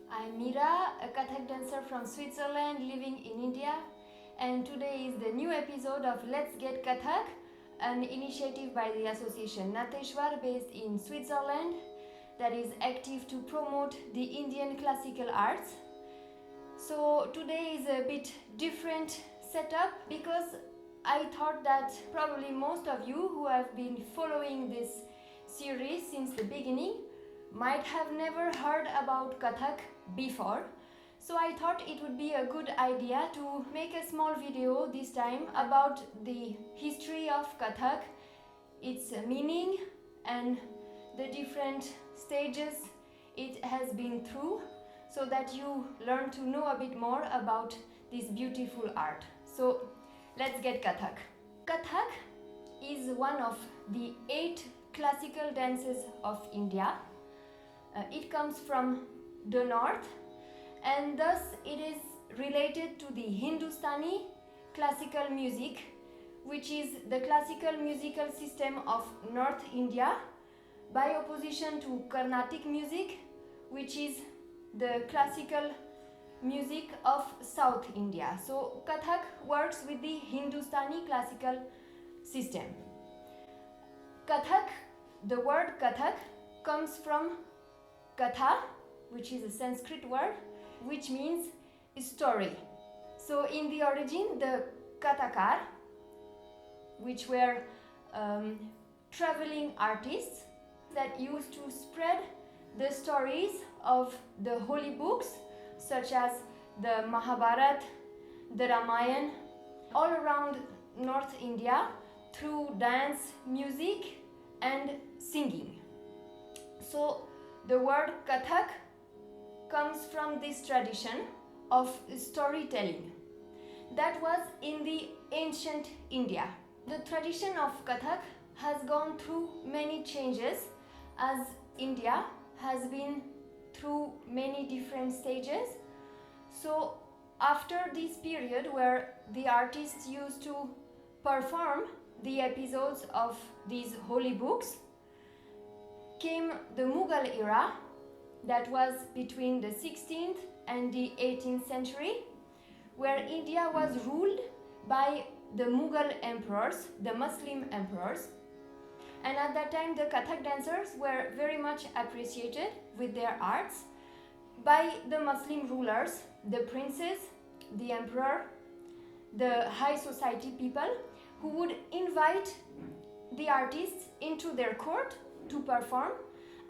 I'm Meera, a Kathak dancer from Switzerland living in India, and today is the new episode of Let's Get Kathak, an initiative by the association Nateshwar based in Switzerland that is active to promote the Indian classical arts. So today is a bit different setup because I thought that probably most of you who have been following this series since the beginning might have never heard about Kathak before. So I thought it would be a good idea to make a small video this time about the history of Kathak, its meaning and the different stages it has been through, so that you learn to know a bit more about this beautiful art. So let's get Kathak. Kathak is one of the 8 classical dances of India. It comes from the north, and thus it is related to the Hindustani classical music, which is the classical musical system of North India, by opposition to Carnatic music, which is the classical music of South India. So Kathak works with the Hindustani classical system. Kathak, the word Kathak comes from katha, which is a Sanskrit word, which means story. So in the origin, the kathakar, which were traveling artists that used to spread the stories of the holy books such as the Mahabarata, the Ramayana, all around North India through dance, music and singing. So the word Kathak comes from this tradition of storytelling that was in the ancient India. The tradition of Kathak has gone through many changes as India has been through many different stages. So after this period where the artists used to perform the episodes of these holy books, came the Mughal era, that was between the 16th and the 18th century, where India was ruled by the Mughal emperors, the Muslim emperors. And at that time the Kathak dancers were very much appreciated with their arts by the Muslim rulers, the princes, the emperor, the high society people, who would invite the artists into their court to perform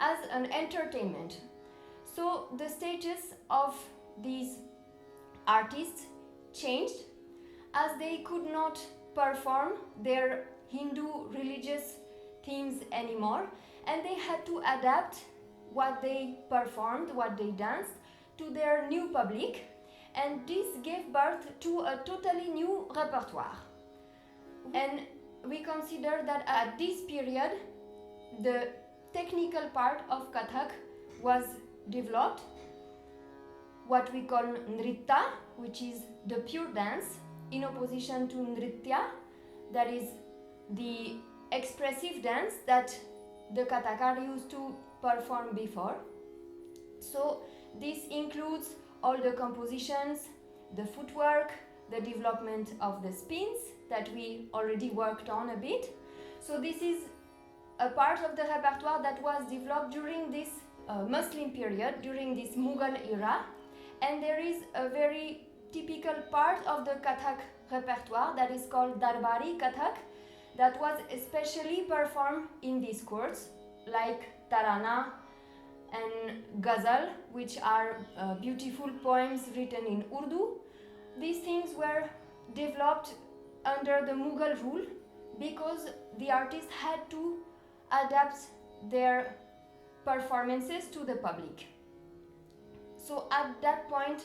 as an entertainment. So the status of these artists changed as they could not perform their Hindu religious themes anymore, and they had to adapt what they performed, what they danced, to their new public, and this gave birth to a totally new repertoire. And we consider that at this period the technical part of Kathak was developed, what we call Nritta, which is the pure dance, in opposition to Nritya, that is the expressive dance that the Kathakar used to perform before. So this includes all the compositions, the footwork, the development of the spins that we already worked on a bit. So this is a part of the repertoire that was developed during this Muslim period, during this Mughal era. And there is a very typical part of the Kathak repertoire that is called Darbari Kathak, that was especially performed in these courts, like Tarana and Ghazal, which are beautiful poems written in Urdu. These things were developed under the Mughal rule because the artists had to adapt their performances to the public. So at that point,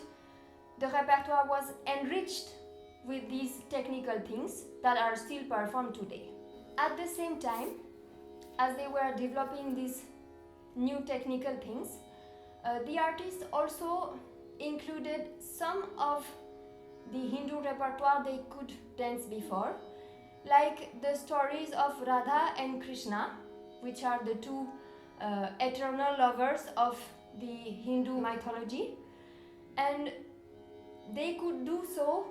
the repertoire was enriched with these technical things that are still performed today. At the same time, as they were developing these new technical things, the artists also included some of the Hindu repertoire they could dance before, like the stories of Radha and Krishna, which are the two eternal lovers of the Hindu mythology, and they could do so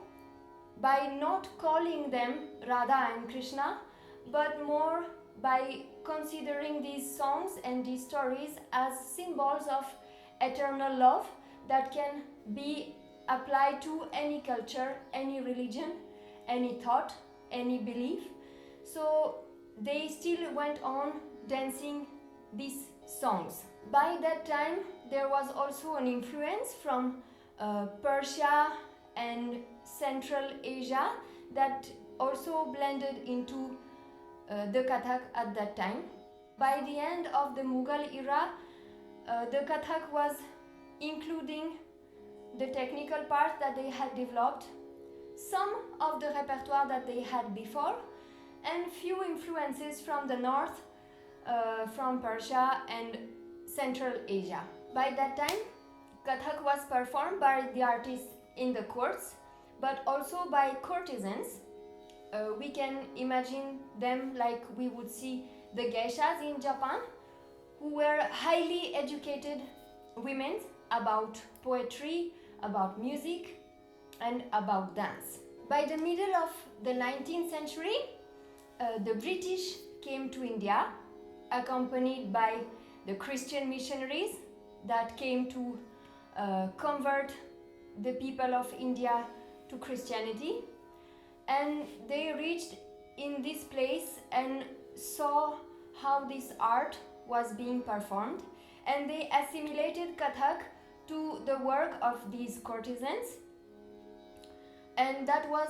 by not calling them Radha and Krishna, but more by considering these songs and these stories as symbols of eternal love that can be applied to any culture, any religion, any thought, any belief. So they still went on dancing these songs. By that time, there was also an influence from Persia and Central Asia that also blended into the Kathak at that time. By the end of the Mughal era, the Kathak was including the technical part that they had developed, some of the repertoire that they had before, and few influences from the north, from Persia and Central Asia. By that time, Kathak was performed by the artists in the courts, but also by courtesans. We can imagine them like we would see the geishas in Japan, who were highly educated women about poetry, about music, and about dance. By the middle of the 19th century, the British came to India, accompanied by the Christian missionaries that came to convert the people of India to Christianity. And they reached in this place and saw how this art was being performed, and they assimilated Kathak to the work of these courtesans, and that was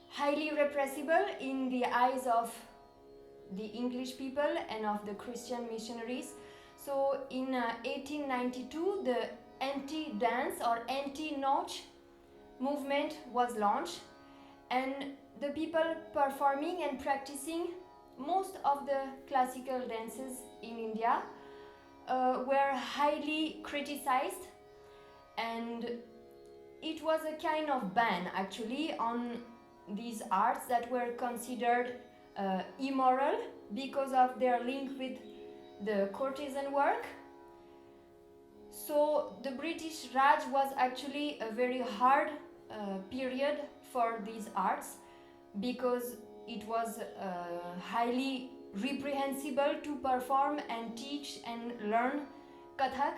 highly repressible in the eyes of the English people and of the Christian missionaries. So in 1892, the anti-dance or anti-nautch movement was launched, and the people performing and practicing most of the classical dances in India were highly criticized, and it was a kind of ban actually on these arts that were considered immoral because of their link with the courtesan work. So the British Raj was actually a very hard period for these arts, because it was highly reprehensible to perform and teach and learn Kathak,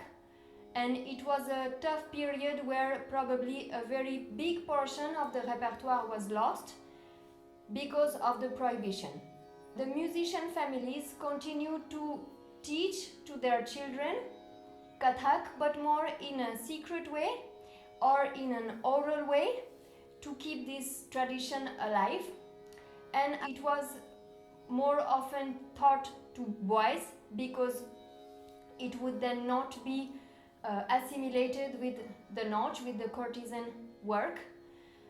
and it was a tough period where probably a very big portion of the repertoire was lost because of the prohibition. The musician families continued to teach to their children Kathak, but more in a secret way or in an oral way to keep this tradition alive. And it was more often taught to boys because it would then not be assimilated with the nautch, with the courtesan work.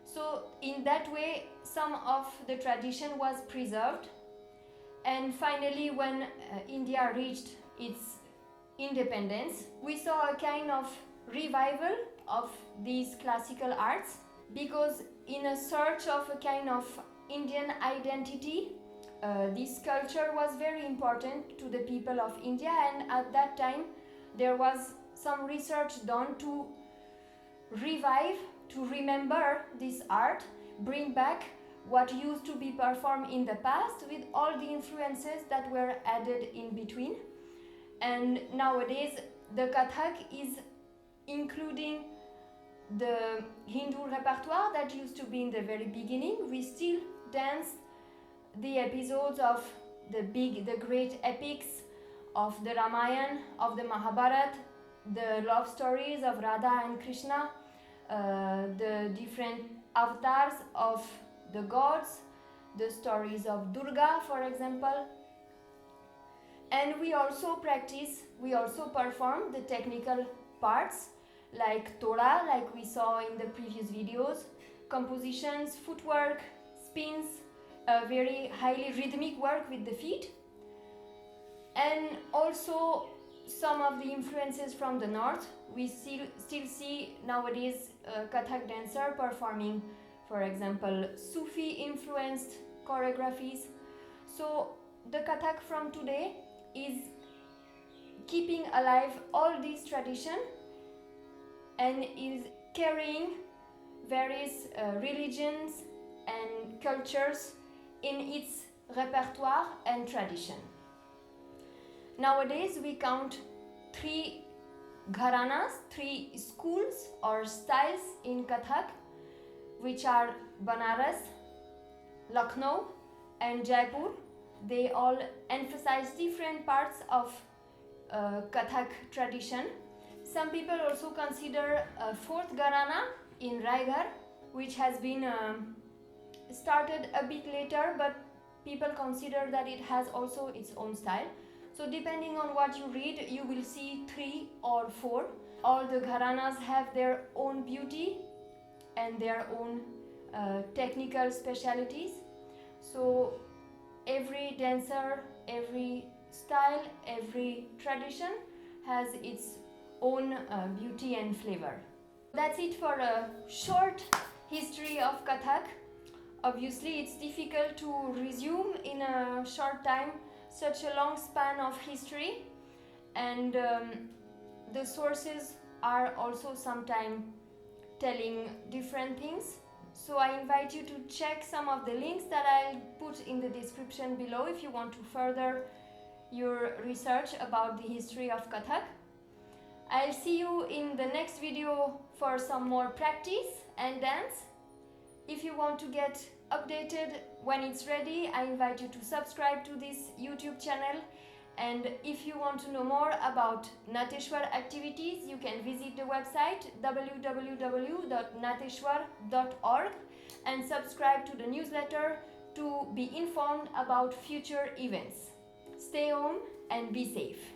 So in that way, some of the tradition was preserved. And finally, when India reached its independence, we saw a kind of revival of these classical arts, because in a search of a kind of Indian identity, this culture was very important to the people of India, and at that time there was some research done to revive, to remember this art, bring back what used to be performed in the past with all the influences that were added in between. And nowadays the Kathak is including the Hindu repertoire that used to be in the very beginning. We still dance the episodes of the great epics of the Ramayana, of the Mahabharata, the love stories of Radha and Krishna, the different avatars of the gods, the stories of Durga, for example. And we also perform the technical parts like toda, like we saw in the previous videos, compositions, footwork, spins, very highly rhythmic work with the feet. And also some of the influences from the north. We still see nowadays Kathak dancer performing, for example, Sufi influenced choreographies. So the Kathak from today is keeping alive all these tradition and is carrying various religions and cultures in its repertoire and tradition. Nowadays we count 3 gharanas, 3 schools or styles in Kathak, which are Banaras, Lucknow and Jaipur. They all emphasize different parts of Kathak tradition. Some people also consider a 4th gharana in Raigarh, which has been started a bit later, but people consider that it has also its own style. So depending on what you read, you will see 3 or 4. All the gharanas have their own beauty and their own technical specialities. So every dancer, every style, every tradition has its own beauty and flavor. That's it for a short history of Kathak. Obviously, it's difficult to resume in a short time such a long span of history, and the sources are also sometimes telling different things. So I invite you to check some of the links that I'll put in the description below if you want to further your research about the history of Kathak. I'll see you in the next video for some more practice and dance. If you want to get updated when it's ready, I invite you to subscribe to this YouTube channel. And if you want to know more about Nateshwar activities, you can visit the website www.nateshwar.org and subscribe to the newsletter to be informed about future events. Stay home and be safe.